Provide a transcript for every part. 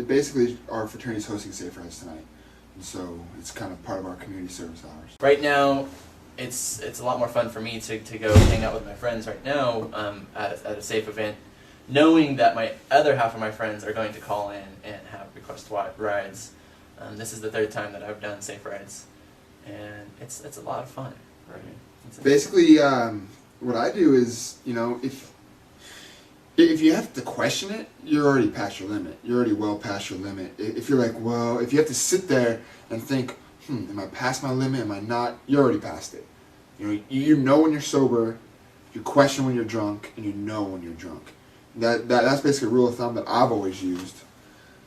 Basically our fraternity's hosting Safe Rides tonight, and so it's kind of part of our community service hours. Right now, it's a lot more fun for me to go hang out with my friends right now at a safe event, knowing that my other half of my friends are going to call in and have request rides. This is the third time that I've done Safe Rides, and it's a lot of fun. Right? Basically, what I do is, if you have to question it, you're already past your limit. You're already well past your limit. If you're like, well, if you have to sit there and think, am I past my limit? Am I not? You're already past it. You know when you're sober, you question when you're drunk, and you know when you're drunk. That's basically a rule of thumb that I've always used.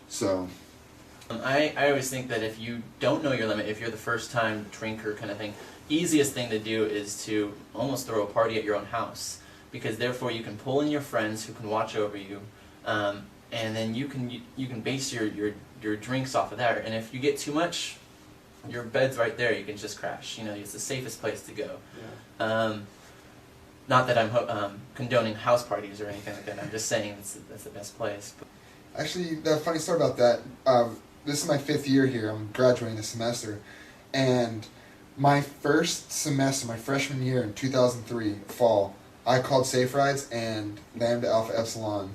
So. I always think that if you don't know your limit, if you're the first time drinker kind of thing, easiest thing to do is to almost throw a party at your own house, because therefore you can pull in your friends who can watch over you, and then you can base your drinks off of that. And if you get too much, your bed's right there. You can just crash. It's the safest place to go. Yeah. Not that I'm condoning house parties or anything like that. I'm just saying that's the best place. Actually, the funny story about that. This is my 5th year here. I'm graduating this semester, and my first semester, my freshman year in 2003 fall, I called Safe Rides, and Lambda Alpha Epsilon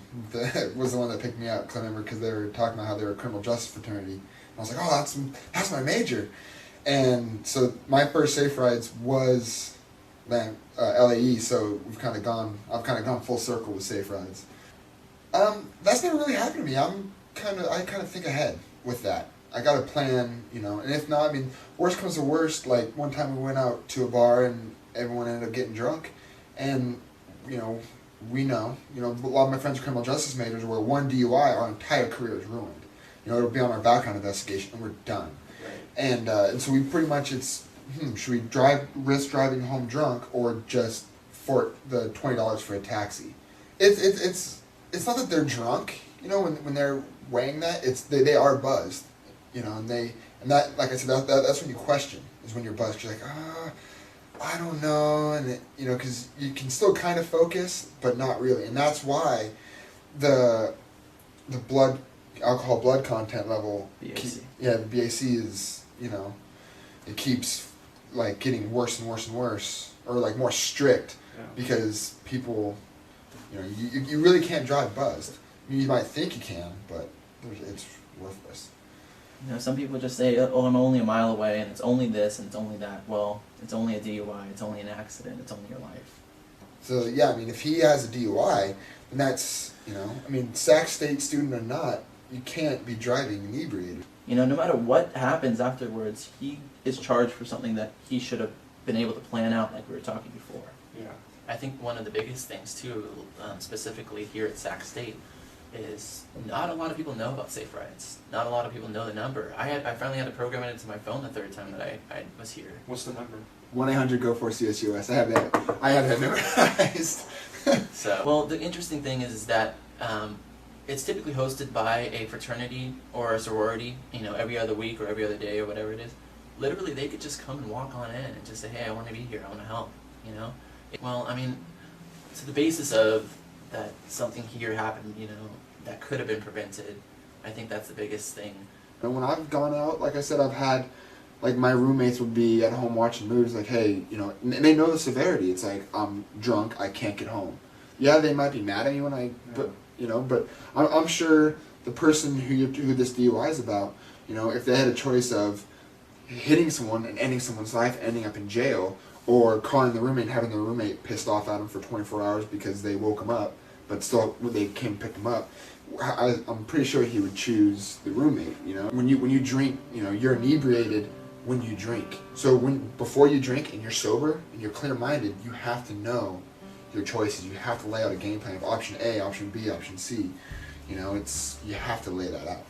was the one that picked me up, because I remember they were talking about how they were a criminal justice fraternity. And I was like, oh, that's my major. And so my first Safe Rides was LAE, so I've kind of gone full circle with Safe Rides. That's never really happened to me. I kind of think ahead with that. I got a plan, and if not, worst comes to worst, like one time we went out to a bar and everyone ended up getting drunk, and, we know, a lot of my friends are criminal justice majors where one DUI, our entire career is ruined. It'll be on our background investigation and we're done. Right. And so we pretty much, should we risk driving home drunk or just fort the $20 for a taxi? It's not that they're drunk, when they're weighing that, they are buzzed, and that, like I said, that's when you question, is when you're buzzed. You're like, I don't know, and because you can still kind of focus, but not really, and that's why the alcohol blood content level, BAC. The BAC is, it keeps like getting worse and worse and worse, or like more strict, because people, you really can't drive buzzed. You might think you can, but it's worthless. Some people just say, oh, I'm only a mile away, and it's only this, and it's only that. Well, it's only a DUI, it's only an accident, it's only your life. So, yeah, if he has a DUI, then that's, Sac State student or not, you can't be driving inebriated. No matter what happens afterwards, he is charged for something that he should have been able to plan out, like we were talking before. Yeah. I think one of the biggest things, too, specifically here at Sac State, is not a lot of people know about Safe Rides. Not a lot of people know the number. I finally had to program it into my phone the third time that I was here. What's the number? 1-800-GO4-CSUS. I have that memorized. Well, the interesting thing is that it's typically hosted by a fraternity or a sorority, every other week or every other day or whatever it is. Literally, they could just come and walk on in and just say, hey, I want to be here, I want to help, Well, to the basis of that something here happened, that could have been prevented, I think that's the biggest thing. And when I've gone out, like I said, I've had, like, my roommates would be at home watching movies, like, hey, and they know the severity. It's like, I'm drunk, I can't get home. Yeah, they might be mad at me when but I'm sure the person who this DUI is about, if they had a choice of hitting someone and ending someone's life, ending up in jail, or calling the roommate and having the roommate pissed off at him for 24 hours because they woke him up, but still they came and picked him up, I'm pretty sure he would choose the roommate. When you drink, you're inebriated when you drink. So before you drink and you're sober and you're clear-minded, you have to know your choices. You have to lay out a game plan of option A, option B, option C. You have to lay that out.